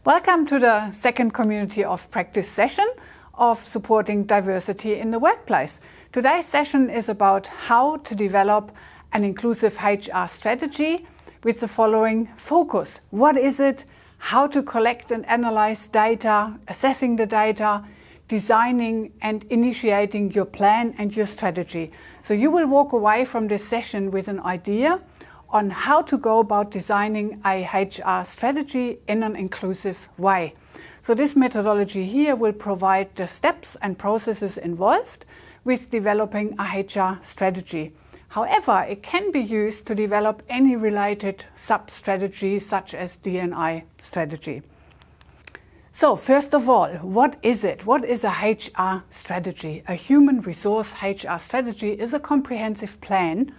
Welcome to the second community of practice session of supporting diversity in the workplace. Today's session is about how to develop an inclusive HR strategy with the following focus. What is it? How to collect and analyze data, assessing the data, designing and initiating your plan and your strategy. So you will walk away from this session with an idea on how to go about designing a HR strategy in an inclusive way. So this methodology here will provide the steps and processes involved with developing a HR strategy. However, it can be used to develop any related sub-strategy such as D&I strategy. So first of all, what is it? What is a HR strategy? A human resource HR strategy is a comprehensive plan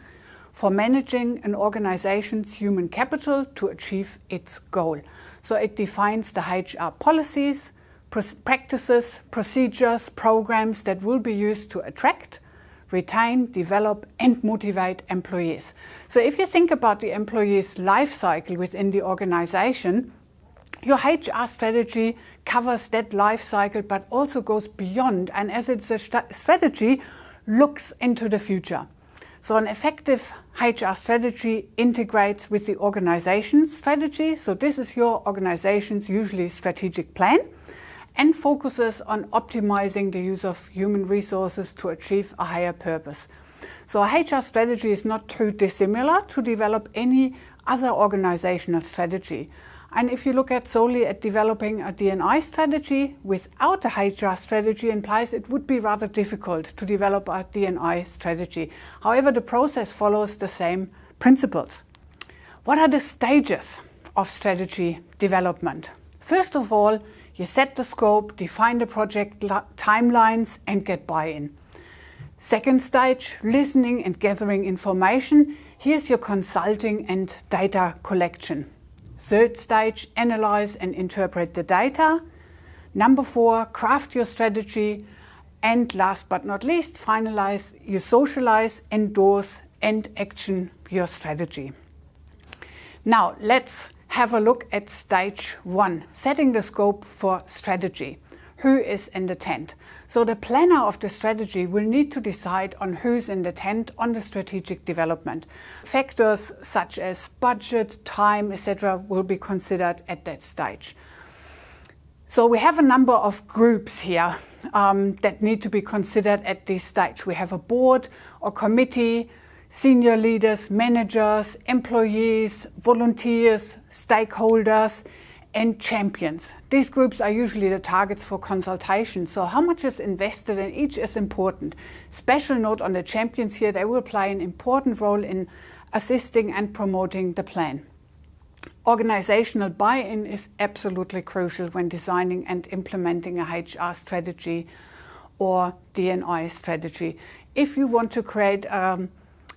for managing an organization's human capital to achieve its goal. So it defines the HR policies, practices, procedures, programs that will be used to attract, retain, develop and motivate employees. So if you think about the employee's life cycle within the organization, your HR strategy covers that life cycle but also goes beyond, and as it's a strategy, looks into the future. So an effective HR strategy integrates with the organization's strategy. So this is your organization's usually strategic plan and focuses on optimizing the use of human resources to achieve a higher purpose. So a HR strategy is not too dissimilar to develop any other organizational strategy. And if you look at solely at developing a D&I strategy without a HR strategy implies it would be rather difficult to develop a D&I strategy. However, the process follows the same principles. What are the stages of strategy development? First of all, you set the scope, define the project timelines and get buy-in. Second stage, listening and gathering information. Here's your consulting and data collection. Third stage, analyze and interpret the data. Number 4, craft your strategy. And last but not least, finalize, you socialize, endorse and action your strategy. Now let's have a look at stage 1, setting the scope for strategy. Who is in the tent? So the planner of the strategy will need to decide on who's in the tent on the strategic development. Factors such as budget, time, etc. will be considered at that stage. So we have a number of groups here that need to be considered at this stage. We have a board or committee, senior leaders, managers, employees, volunteers, stakeholders, and champions. These groups are usually the targets for consultation. So how much is invested in each is important. Special note on the champions here, they will play an important role in assisting and promoting the plan. Organizational buy-in is absolutely crucial when designing and implementing a HR strategy or D&I strategy. If you want to create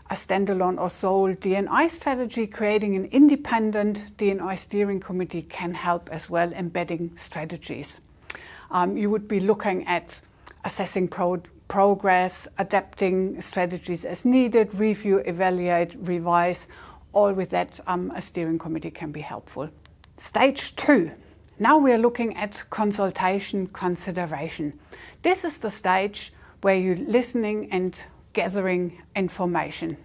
a standalone or sole D&I strategy, creating an independent D&I steering committee can help as well, embedding strategies. You would be looking at assessing progress, adapting strategies as needed, review, evaluate, revise. All with that, a steering committee can be helpful. Stage 2. Now we are looking at consultation consideration. This is the stage where you're listening and gathering information.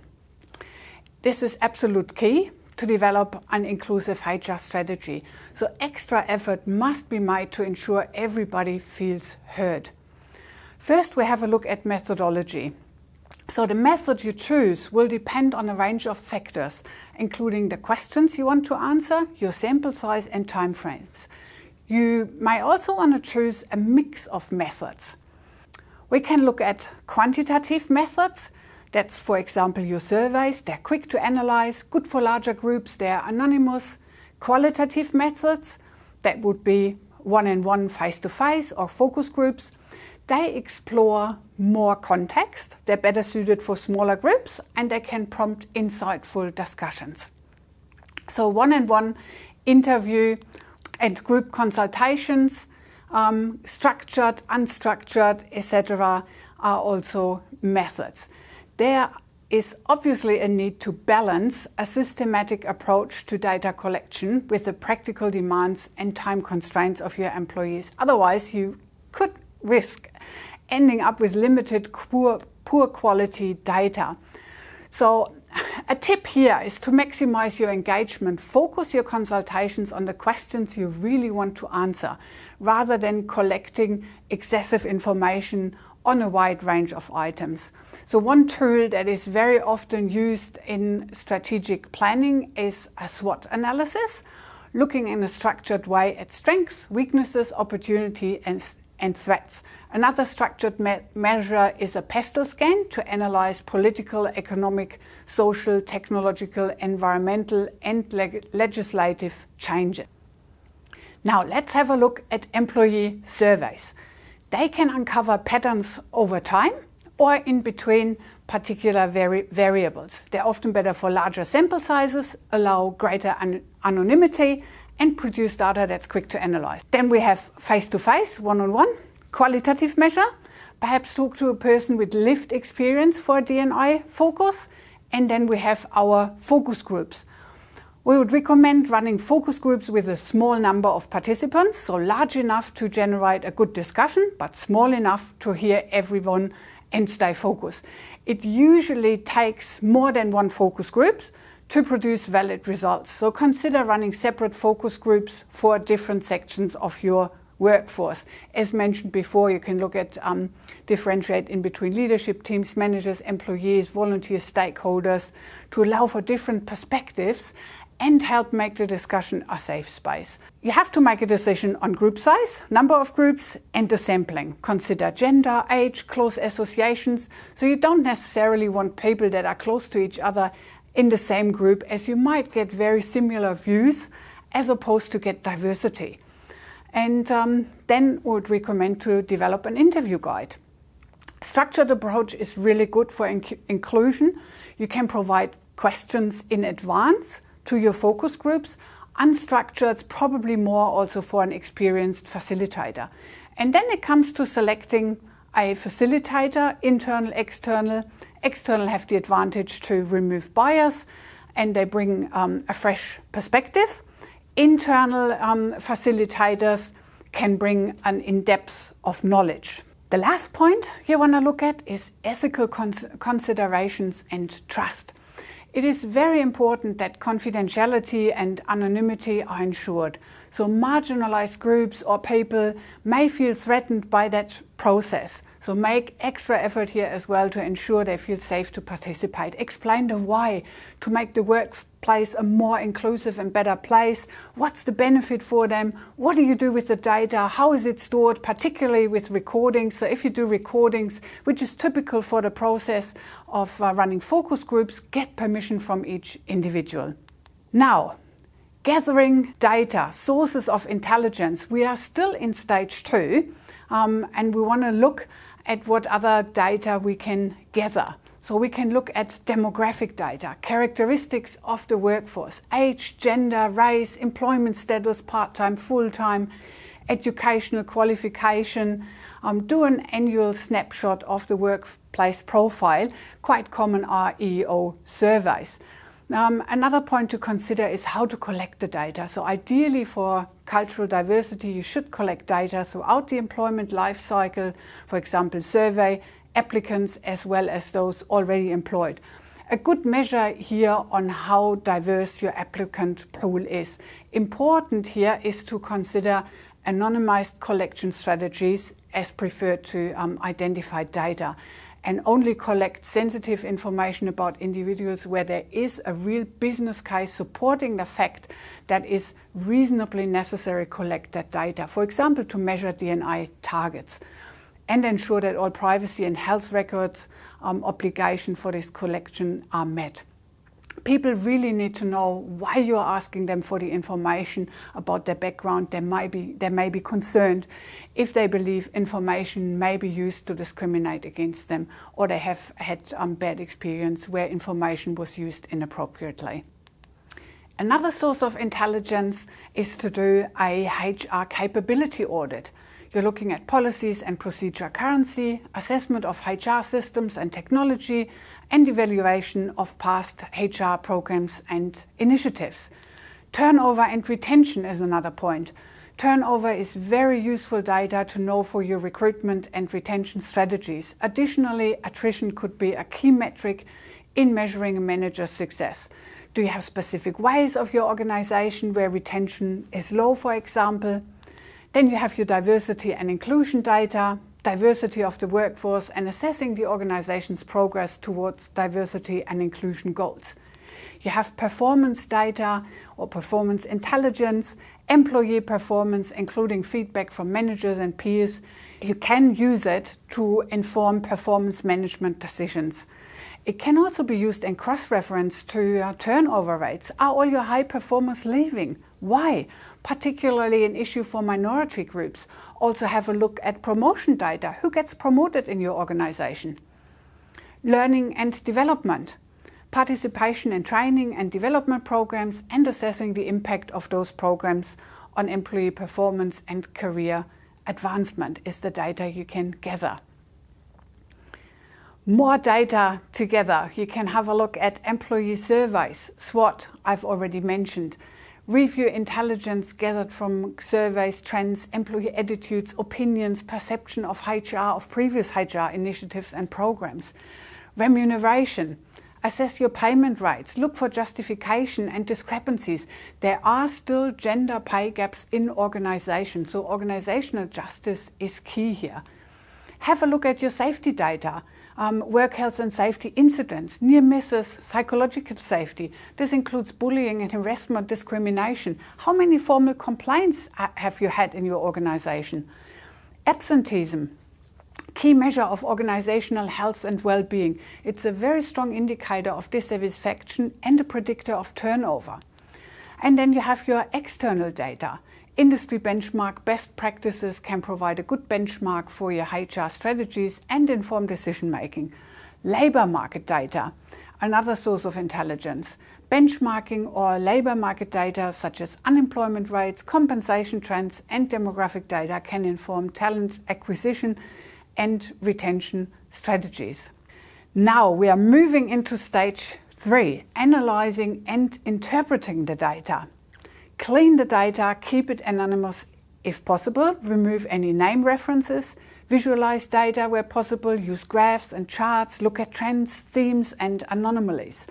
This is absolute key to develop an inclusive HR strategy. So extra effort must be made to ensure everybody feels heard. First, we have a look at methodology. So the method you choose will depend on a range of factors, including the questions you want to answer, your sample size and timeframes. You may also want to choose a mix of methods. We can look at quantitative methods. That's, for example, your surveys. They're quick to analyze, good for larger groups, they're anonymous. Qualitative methods, that would be one-on-one, face-to-face or focus groups. They explore more context, they're better suited for smaller groups, and they can prompt insightful discussions. So one-on-one interview and group consultations, structured, unstructured, etc. are also methods. There is obviously a need to balance a systematic approach to data collection with the practical demands and time constraints of your employees. Otherwise, you could risk ending up with limited, poor quality data. So a tip here is to maximize your engagement. Focus your consultations on the questions you really want to answer, rather than collecting excessive information on a wide range of items. So one tool that is very often used in strategic planning is a SWOT analysis, looking in a structured way at strengths, weaknesses, opportunity and threats. Another structured measure is a pestle scan to analyze political, economic, social, technological, environmental and legislative changes. Now let's have a look at employee surveys. They can uncover patterns over time or in between particular variables. They're often better for larger sample sizes, allow greater anonymity and produce data that's quick to analyze. Then we have face-to-face, one-on-one, qualitative measure. Perhaps talk to a person with lived experience for a D&I focus. And then we have our focus groups. We would recommend running focus groups with a small number of participants, so large enough to generate a good discussion, but small enough to hear everyone and stay focused. It usually takes more than one focus group to produce valid results. So consider running separate focus groups for different sections of your workforce. As mentioned before, you can look at differentiate in between leadership teams, managers, employees, volunteers, stakeholders to allow for different perspectives and help make the discussion a safe space. You have to make a decision on group size, number of groups and the sampling. Consider gender, age, close associations. So you don't necessarily want people that are close to each other in the same group, as you might get very similar views as opposed to get diversity. And then we would recommend to develop an interview guide. Structured approach is really good for inclusion. You can provide questions in advance to your focus groups. Unstructured, probably more also for an experienced facilitator. And then it comes to selecting a facilitator, internal, external. External have the advantage to remove bias and they bring a fresh perspective. Internal facilitators can bring an in-depth of knowledge. The last point you want to look at is ethical considerations and trust. It is very important that confidentiality and anonymity are ensured. So marginalized groups or people may feel threatened by that process. So make extra effort here as well to ensure they feel safe to participate. Explain the why to make the workplace a more inclusive and better place. What's the benefit for them? What do you do with the data? How is it stored, particularly with recordings? So if you do recordings, which is typical for the process of running focus groups, get permission from each individual. Now, gathering data, sources of intelligence. We are still in stage 2 and we want to look at what other data we can gather. So we can look at demographic data, characteristics of the workforce, age, gender, race, employment status, part-time, full-time, educational qualification, do an annual snapshot of the workplace profile. Quite common are EEO surveys. Another point to consider is how to collect the data. So ideally for cultural diversity, you should collect data throughout the employment life cycle, for example, survey applicants as well as those already employed. A good measure here on how diverse your applicant pool is. Important here is to consider anonymized collection strategies as preferred to identified data, and only collect sensitive information about individuals where there is a real business case supporting the fact that is reasonably necessary to collect that data. For example, to measure D&I targets, and ensure that all privacy and health records obligation for this collection are met. People really need to know why you're asking them for the information about their background. They may be concerned if they believe information may be used to discriminate against them, or they have had bad experience where information was used inappropriately. Another source of intelligence is to do a HR capability audit. You're looking at policies and procedure currency, assessment of HR systems and technology, and evaluation of past HR programs and initiatives. Turnover and retention is another point. Turnover is very useful data to know for your recruitment and retention strategies. Additionally, attrition could be a key metric in measuring a manager's success. Do you have specific ways of your organization where retention is low, for example? Then you have your diversity and inclusion data, diversity of the workforce, and assessing the organization's progress towards diversity and inclusion goals. You have performance data or performance intelligence, employee performance, including feedback from managers and peers. You can use it to inform performance management decisions. It can also be used in cross-reference to your turnover rates. Are all your high performers leaving? Why? Particularly an issue for minority groups. Also have a look at promotion data. Who gets promoted in your organization? Learning and development. Participation in training and development programs and assessing the impact of those programs on employee performance and career advancement is the data you can gather. More data together. You can have a look at employee surveys, SWOT, I've already mentioned. Review intelligence gathered from surveys, trends, employee attitudes, opinions, perception of HR, of previous HR initiatives and programs. Remuneration. Assess your payment rates. Look for justification and discrepancies. There are still gender pay gaps in organizations, so organizational justice is key here. Have a look at your safety data. Work health and safety incidents, near misses, psychological safety. This includes bullying and harassment, discrimination. How many formal complaints have you had in your organization? Absenteeism, key measure of organizational health and well-being. It's a very strong indicator of dissatisfaction and a predictor of turnover. And then you have your external data. Industry benchmark best practices can provide a good benchmark for your HR strategies and inform decision-making. Labor market data, another source of intelligence. Benchmarking or labor market data such as unemployment rates, compensation trends and demographic data can inform talent acquisition and retention strategies. Now we are moving into stage 3, analyzing and interpreting the data. Clean the data, keep it anonymous if possible, remove any name references, visualize data where possible, use graphs and charts, look at trends, themes and anomalies.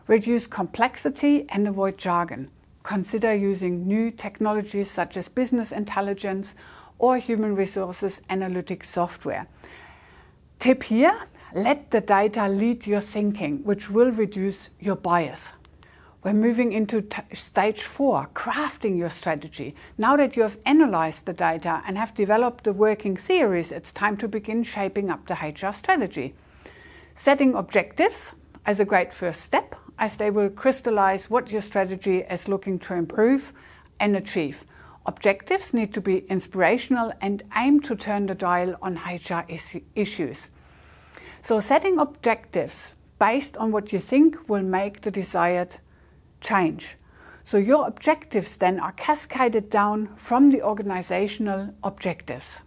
Reduce complexity and avoid jargon. Consider using new technologies such as business intelligence or human resources analytics software. Tip here, let the data lead your thinking, which will reduce your bias. We're moving into stage 4, crafting your strategy. Now that you have analyzed the data and have developed the working theories, it's time to begin shaping up the HR strategy. Setting objectives as a great first step, as they will crystallize what your strategy is looking to improve and achieve. Objectives need to be inspirational and aim to turn the dial on HR issues. So setting objectives based on what you think will make the desired change. So your objectives then are cascaded down from the organizational objectives.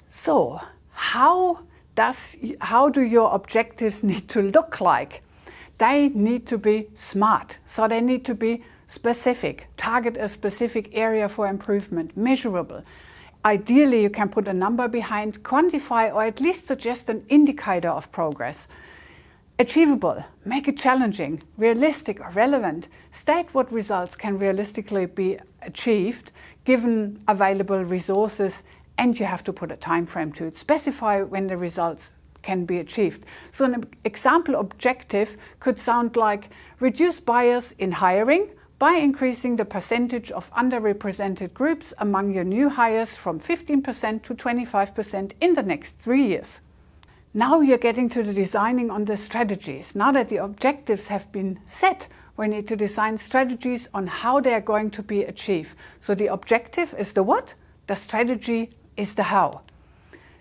So how do your objectives need to look like? They need to be SMART. So they need to be specific, target a specific area for improvement, measurable. Ideally, you can put a number behind, quantify, or at least suggest an indicator of progress. Achievable, make it challenging, realistic or relevant. State what results can realistically be achieved given available resources, and you have to put a time frame to it. Specify when the results can be achieved. So an example objective could sound like reduce bias in hiring by increasing the percentage of underrepresented groups among your new hires from 15% to 25% in the next 3 years. Now you're getting to the designing on the strategies. Now that the objectives have been set, we need to design strategies on how they are going to be achieved. So the objective is the what, the strategy is the how.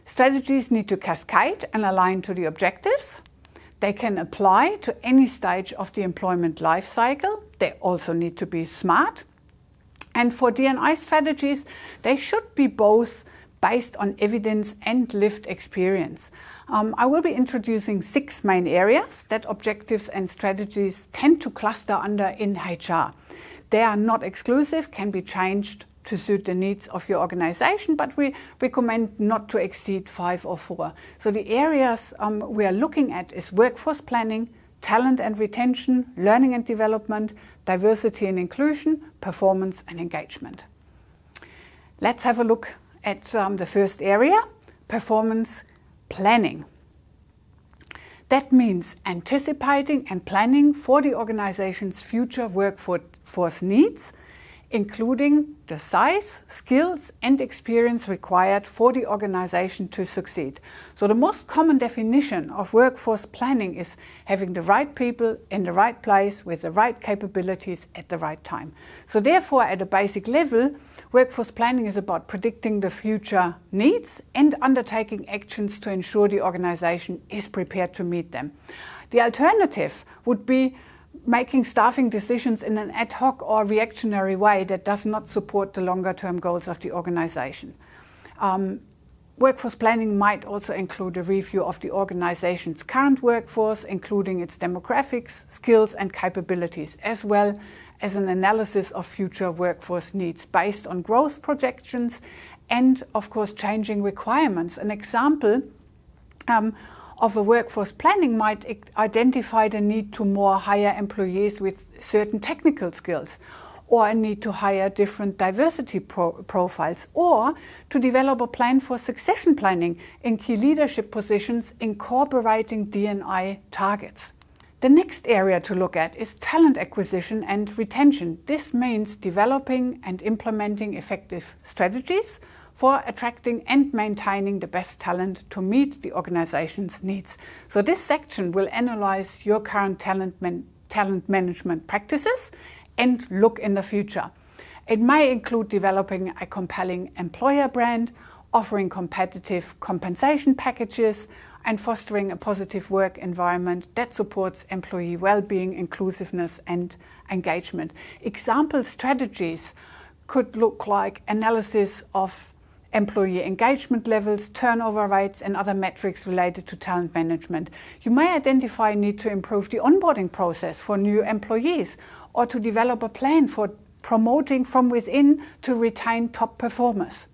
Strategies need to cascade and align to the objectives. They can apply to any stage of the employment life cycle. They also need to be SMART. And for D&I strategies, they should be both based on evidence and lived experience. I will be introducing 6 main areas that objectives and strategies tend to cluster under in HR. They are not exclusive, can be changed to suit the needs of your organization, but we recommend not to exceed 5 or 4. So the areas we are looking at is workforce planning, talent and retention, learning and development, diversity and inclusion, performance and engagement. Let's have a look at the first area, performance planning. That means anticipating and planning for the organization's future workforce needs, including the size, skills and experience required for the organization to succeed. So the most common definition of workforce planning is having the right people in the right place with the right capabilities at the right time. So therefore, at a basic level, workforce planning is about predicting the future needs and undertaking actions to ensure the organization is prepared to meet them. The alternative would be making staffing decisions in an ad hoc or reactionary way that does not support the longer-term goals of the organization. Workforce planning might also include a review of the organization's current workforce, including its demographics, skills and capabilities, as well as an analysis of future workforce needs based on growth projections and, of course, changing requirements. An example of a workforce planning might identify the need to hire employees with certain technical skills, or a need to hire different diversity profiles, or to develop a plan for succession planning in key leadership positions incorporating D&I targets. The next area to look at is talent acquisition and retention. This means developing and implementing effective strategies for attracting and maintaining the best talent to meet the organization's needs. So this section will analyze your current talent management practices and look in the future. It may include developing a compelling employer brand, offering competitive compensation packages, and fostering a positive work environment that supports employee well-being, inclusiveness, and engagement. Example strategies could look like analysis of employee engagement levels, turnover rates, and other metrics related to talent management. You may identify a need to improve the onboarding process for new employees, or to develop a plan for promoting from within to retain top performers.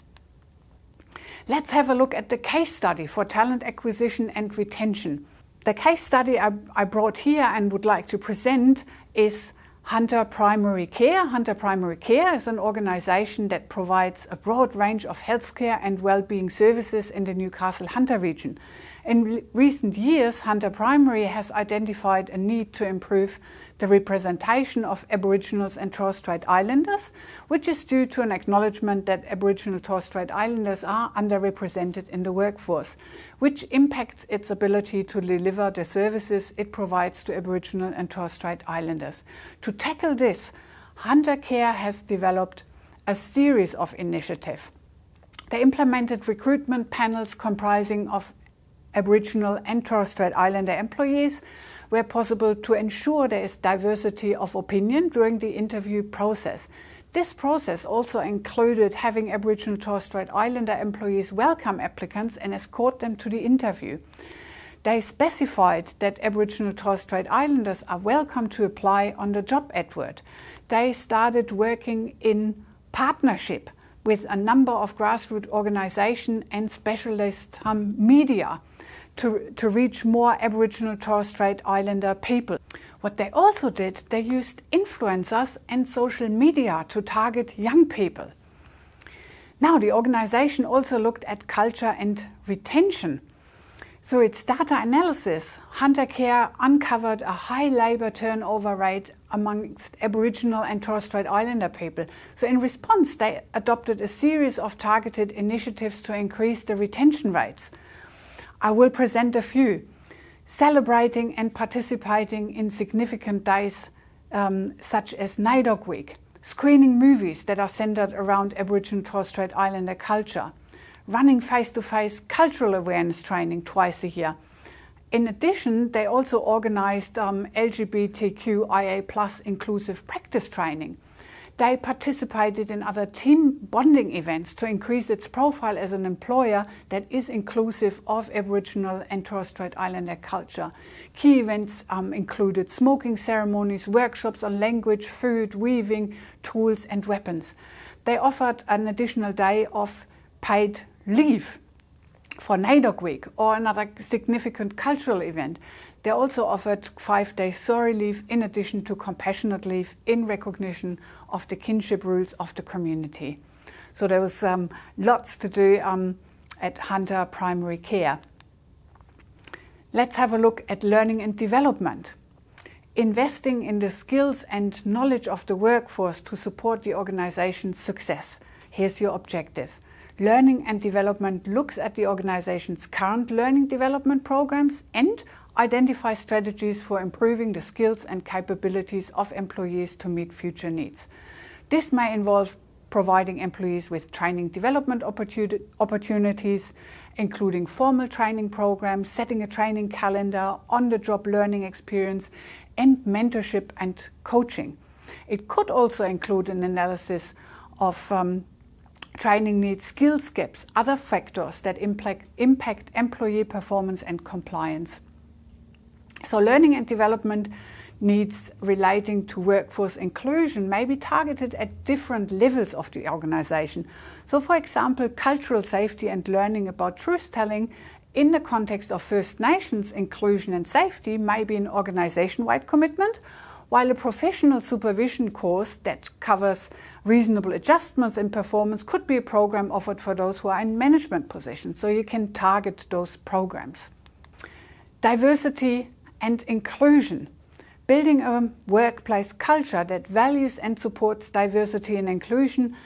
Let's have a look at the case study for talent acquisition and retention. The case study I brought here and would like to present is Hunter Primary Care. Hunter Primary Care is an organization that provides a broad range of healthcare and well-being services in the Newcastle-Hunter region. In recent years, Hunter Primary has identified a need to improve the representation of Aboriginals and Torres Strait Islanders, which is due to an acknowledgement that Aboriginal Torres Strait Islanders are underrepresented in the workforce, which impacts its ability to deliver the services it provides to Aboriginal and Torres Strait Islanders. To tackle this, Hunter Care has developed a series of initiatives. They implemented recruitment panels comprising of Aboriginal and Torres Strait Islander employees where possible to ensure there is diversity of opinion during the interview process. This process also included having Aboriginal Torres Strait Islander employees welcome applicants and escort them to the interview. They specified that Aboriginal Torres Strait Islanders are welcome to apply on the job advert. They started working in partnership with a number of grassroots organisations and specialist media to reach more Aboriginal Torres Strait Islander people. What they also did, they used influencers and social media to target young people. Now, the organisation also looked at culture and retention. So its data analysis, Hunter Care uncovered a high labour turnover rate amongst Aboriginal and Torres Strait Islander people. So in response, they adopted a series of targeted initiatives to increase the retention rates. I will present a few. Celebrating and participating in significant days such as NAIDOC Week, screening movies that are centred around Aboriginal Torres Strait Islander culture, running face-to-face cultural awareness training twice a year. In addition, they also organised LGBTQIA+ inclusive practice training. They participated in other team bonding events to increase its profile as an employer that is inclusive of Aboriginal and Torres Strait Islander culture. Key events included smoking ceremonies, workshops on language, food, weaving, tools and weapons. They offered an additional day of paid leave for NAIDOC Week or another significant cultural event. They also offered 5-day sorry leave in addition to compassionate leave in recognition of the kinship rules of the community. So there was lots to do at Hunter Primary Care. Let's have a look at learning and development. Investing in the skills and knowledge of the workforce to support the organization's success. Here's your objective. Learning and development looks at the organization's current learning development programs and identify strategies for improving the skills and capabilities of employees to meet future needs. This may involve providing employees with training development opportunities, including formal training programs, setting a training calendar, on-the-job learning experience, and mentorship and coaching. It could also include an analysis of training needs, skills gaps, other factors that impact employee performance and compliance. So learning and development needs relating to workforce inclusion may be targeted at different levels of the organization. So for example, cultural safety and learning about truth-telling in the context of First Nations inclusion and safety may be an organization-wide commitment, while a professional supervision course that covers reasonable adjustments in performance could be a program offered for those who are in management positions. So you can target those programs. Diversity and inclusion. Building a workplace culture that values and supports diversity and inclusion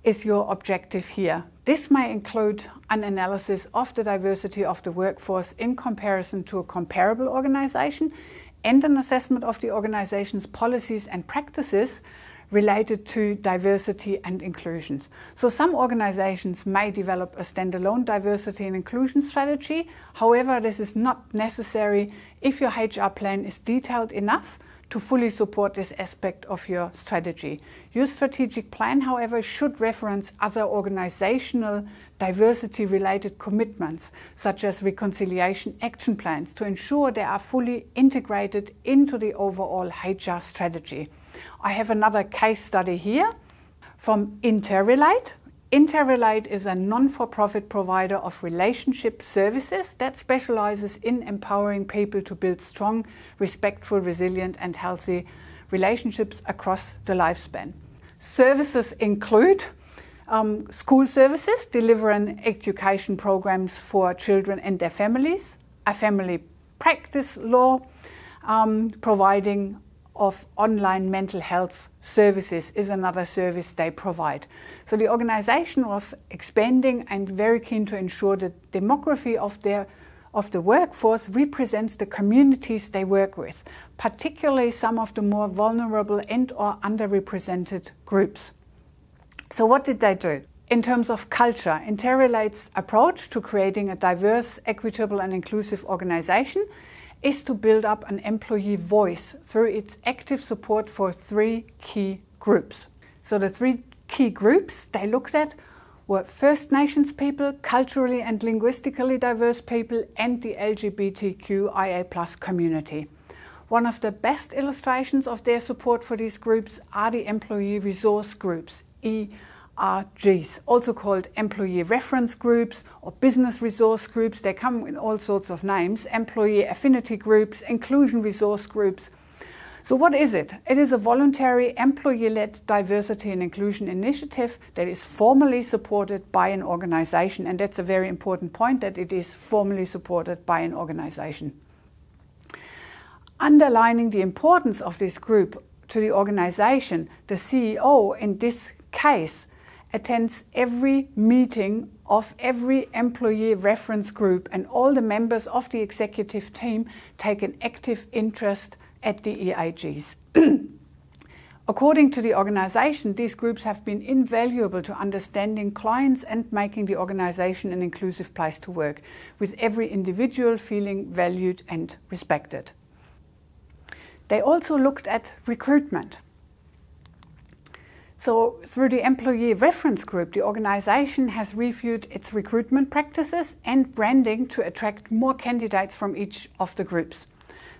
is your objective here. This may include an analysis of the diversity of the workforce in comparison to a comparable organization and an assessment of the organization's policies and practices related to diversity and inclusion. So some organizations may develop a standalone diversity and inclusion strategy. However, this is not necessary if your HR plan is detailed enough to fully support this aspect of your strategy. Your strategic plan, however, should reference other organizational diversity-related commitments, such as reconciliation action plans, to ensure they are fully integrated into the overall HR strategy. I have another case study here from Interrelate. Interrelate is a non-for-profit provider of relationship services that specializes in empowering people to build strong, respectful, resilient and healthy relationships across the lifespan. Services include school services, delivering education programs for children and their families, a family practice law, providing of online mental health services is another service they provide. So the organization was expanding and very keen to ensure that demography of the workforce represents the communities they work with, particularly some of the more vulnerable and or underrepresented groups. So what did they do? In terms of culture, Interrelate's approach to creating a diverse, equitable and inclusive organization is to build up an employee voice through its active support for 3 key groups. So the 3 key groups they looked at were First Nations people, culturally and linguistically diverse people, and the LGBTQIA+ community. One of the best illustrations of their support for these groups are the employee resource groups, ERGs, also called employee reference groups or business resource groups. They come in all sorts of names, employee affinity groups, inclusion resource groups. So what is it? It is a voluntary employee-led diversity and inclusion initiative that is formally supported by an organization. And that's a very important point, that it is formally supported by an organization. Underlining the importance of this group to the organization, the CEO in this case attends every meeting of every employee reference group, and all the members of the executive team take an active interest at the EIGs. According to the organization, these groups have been invaluable to understanding clients and making the organization an inclusive place to work, with every individual feeling valued and respected. They also looked at recruitment. So through the employee reference group, the organization has reviewed its recruitment practices and branding to attract more candidates from each of the groups.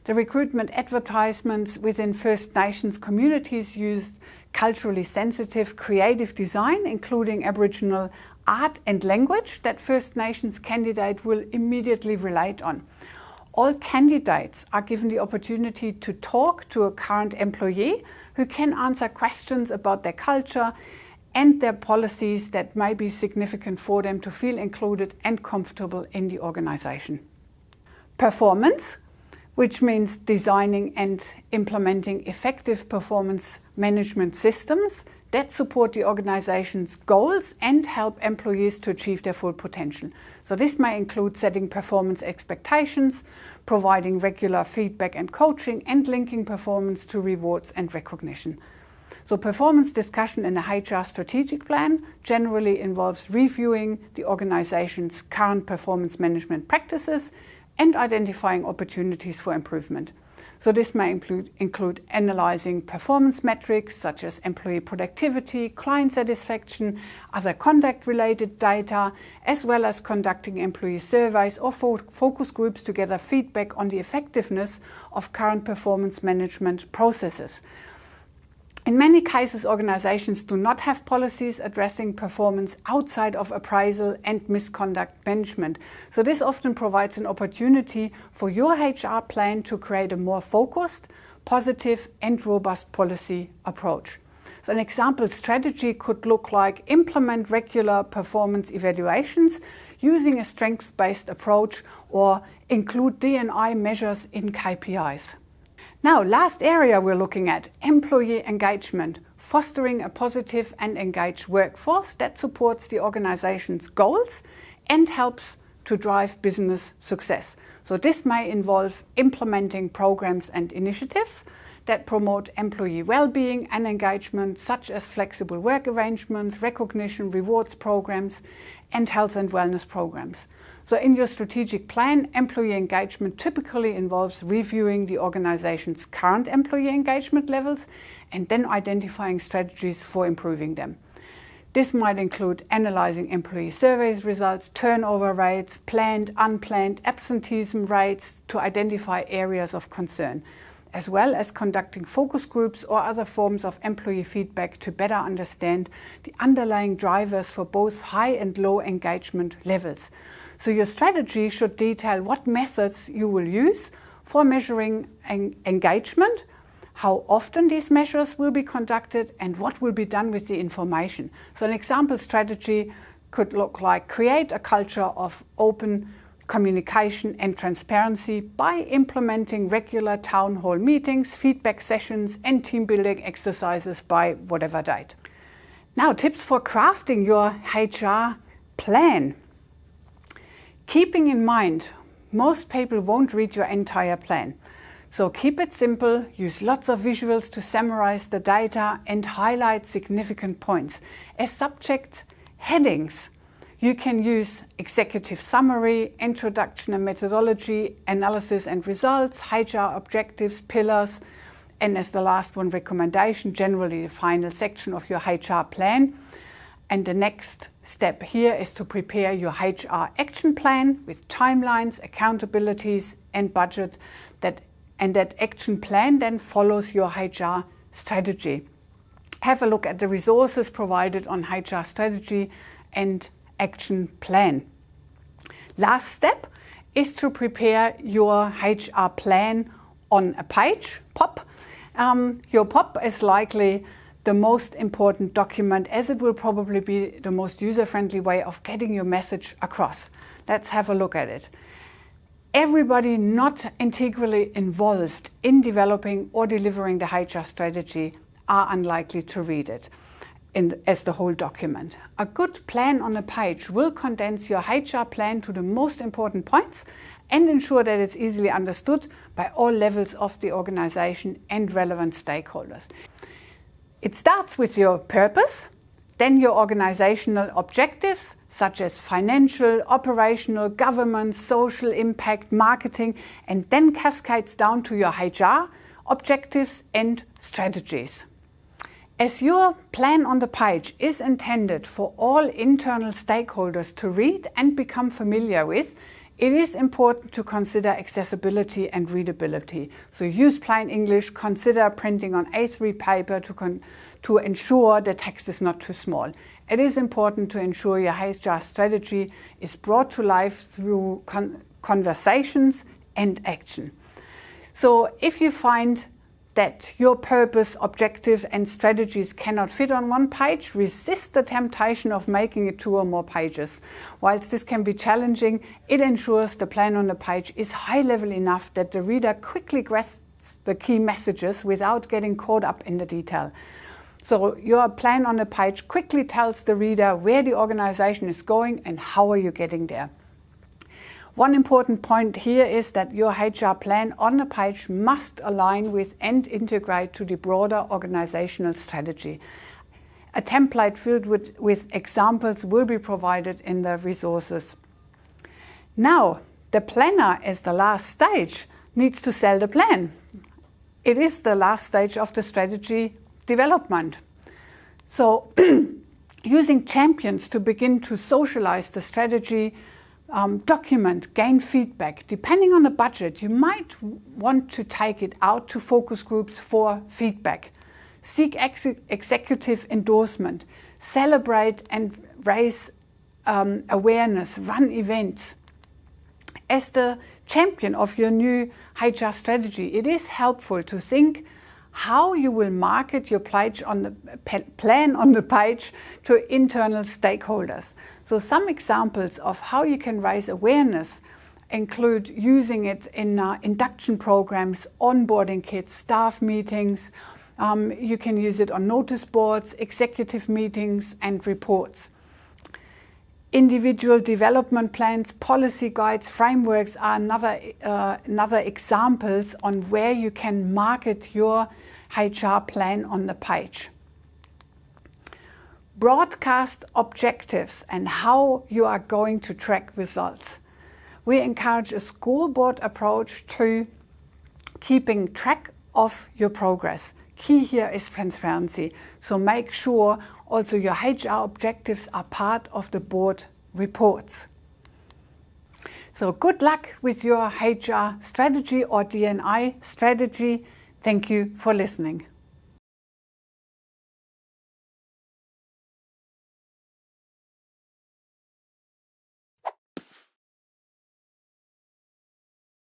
The recruitment advertisements within First Nations communities used culturally sensitive creative design, including Aboriginal art and language that First Nations candidate will immediately relate on. All candidates are given the opportunity to talk to a current employee who can answer questions about their culture and their policies that may be significant for them to feel included and comfortable in the organization. Performance, which means designing and implementing effective performance management systems that support the organization's goals and help employees to achieve their full potential. So this may include setting performance expectations, providing regular feedback and coaching, and linking performance to rewards and recognition. So performance discussion in a HR strategic plan generally involves reviewing the organization's current performance management practices and identifying opportunities for improvement. So this may include analyzing performance metrics such as employee productivity, client satisfaction, other conduct-related data, as well as conducting employee surveys or focus groups to gather feedback on the effectiveness of current performance management processes. In many cases, organizations do not have policies addressing performance outside of appraisal and misconduct management. So this often provides an opportunity for your HR plan to create a more focused, positive and robust policy approach. So an example strategy could look like implement regular performance evaluations using a strengths-based approach or include D&I measures in KPIs. Now, last area we're looking at, employee engagement, fostering a positive and engaged workforce that supports the organization's goals and helps to drive business success. So this may involve implementing programs and initiatives that promote employee well-being and engagement, such as flexible work arrangements, recognition, rewards programs, and health and wellness programs. So in your strategic plan, employee engagement typically involves reviewing the organization's current employee engagement levels and then identifying strategies for improving them. This might include analyzing employee surveys results, turnover rates, planned, unplanned, absenteeism rates to identify areas of concern, as well as conducting focus groups or other forms of employee feedback to better understand the underlying drivers for both high and low engagement levels. So your strategy should detail what methods you will use for measuring engagement, how often these measures will be conducted, and what will be done with the information. So an example strategy could look like create a culture of open communication and transparency by implementing regular town hall meetings, feedback sessions, and team building exercises by whatever date. Now, tips for crafting your HR plan. Keeping in mind, most people won't read your entire plan. So keep it simple, use lots of visuals to summarize the data and highlight significant points. As subject headings, you can use executive summary, introduction and methodology, analysis and results, HR objectives, pillars, and as the last one, recommendation, generally the final section of your HR plan. And the next step here is to prepare your HR action plan with timelines, accountabilities, and budget. And that action plan then follows your HR strategy. Have a look at the resources provided on HR strategy and action plan. Last step is to prepare your HR plan on a page, POP. Your POP is likely the most important document, as it will probably be the most user-friendly way of getting your message across. Let's have a look at it. Everybody not integrally involved in developing or delivering the HR strategy are unlikely to read it as the whole document. A good plan on a page will condense your HR plan to the most important points and ensure that it's easily understood by all levels of the organization and relevant stakeholders. It starts with your purpose, then your organizational objectives, such as financial, operational, governance, social impact, marketing, and then cascades down to your HR objectives and strategies. As your plan on the page is intended for all internal stakeholders to read and become familiar with, it is important to consider accessibility and readability. So use plain English, consider printing on A3 paper to ensure the text is not too small. It is important to ensure your HR strategy is brought to life through conversations and action. So if you find that your purpose, objective and strategies cannot fit on one page, resist the temptation of making it 2 or more pages. Whilst this can be challenging, it ensures the plan on the page is high level enough that the reader quickly grasps the key messages without getting caught up in the detail. So your plan on the page quickly tells the reader where the organization is going and how are you getting there. One important point here is that your HR plan on the page must align with and integrate to the broader organizational strategy. A template filled with examples will be provided in the resources. Now, the planner, as the last stage, needs to sell the plan. It is the last stage of the strategy development. So, using champions to begin to socialize the strategy, document, gain feedback. Depending on the budget, you might want to take it out to focus groups for feedback. Seek executive endorsement. Celebrate and raise awareness. Run events. As the champion of your new HR strategy, it is helpful to think how you will market your plan on the page to internal stakeholders. So some examples of how you can raise awareness include using it in induction programs, onboarding kits, staff meetings. You can use it on notice boards, executive meetings and reports. Individual development plans, policy guides, frameworks are another examples on where you can market your HR plan on the page. Broadcast objectives and how you are going to track results. We encourage a scoreboard approach to keeping track of your progress. Key here is transparency. So make sure also your HR objectives are part of the board reports. So good luck with your HR strategy or D&I strategy. Thank you for listening.